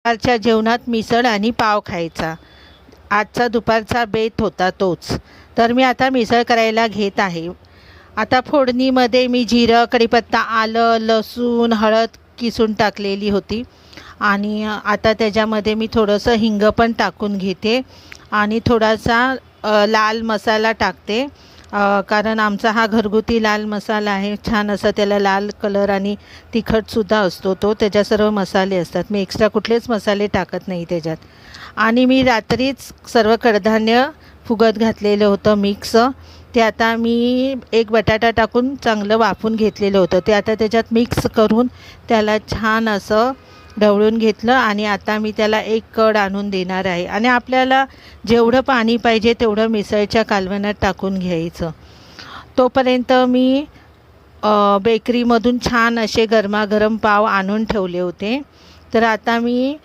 दुपारच्या जेवणात मिसळ आणि पाव खायचा. आजचा दुपारचा बेत होता तोच. तर मी आता मिसळ करायला घेत आहे. आता फोडणीमध्ये मी जिरं, कढीपत्ता, आलं, लसूण, हळद किसून टाकलेली होती आणि आता त्याच्यामध्ये मी थोडंसं हिंग पण टाकून घेते आणि थोडासा लाल मसाला टाकते. कारण आमचा हा घरगुती लाल मसाला आहे. छान असा त्याला लाल कलर आणि तिखटसुद्धा असतो तो. त्याच्यात सर्व मसाले असतात. मी एक्स्ट्रा कुठलेच मसाले टाकत नाही त्याच्यात. आणि मी रात्रीच सर्व कडधान्य फुगत घातलेलं होतं मिक्स. ते आता मी एक बटाटा टाकून चांगलं वाफून घेतलेलं होतं. ते आता त्याच्यात मिक्स करून त्याला छान असं ढवळून घेतलं आणि आता मी त्याला एक कड आणून देणार आहे. आणि आपल्याला जेवढं पाणी पाहिजे तेवढं मिसळच्या कालवणात टाकून घ्यायचं. तोपर्यंत मी बेकरीमधून छान असे गरमागरम पाव आणून ठेवले होते. तर आता मी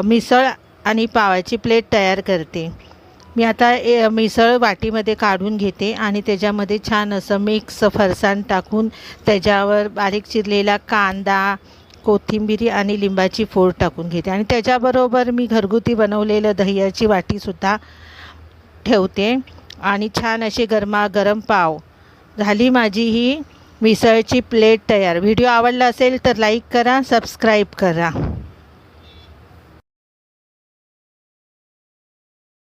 मिसळ आणि पावाची प्लेट तयार करते. मी आता मिसळ वाटीमध्ये काढून घेते आणि त्याच्यामध्ये छान असं मिक्स फरसाण टाकून त्याच्यावर बारीक चिरलेला कांदा, कोथिंबीर आणि लिंबाची फोड टाकून घेते आणि त्याच्याबरोबर मी घरगुती बनवलेलं दह्याची वाटीसुद्धा ठेवते आणि छान असे गरमागरम पाव. झाली माझी ही मिसळची प्लेट तयार. व्हिडिओ आवडला असेल तर लाईक करा, सबस्क्राईब करा.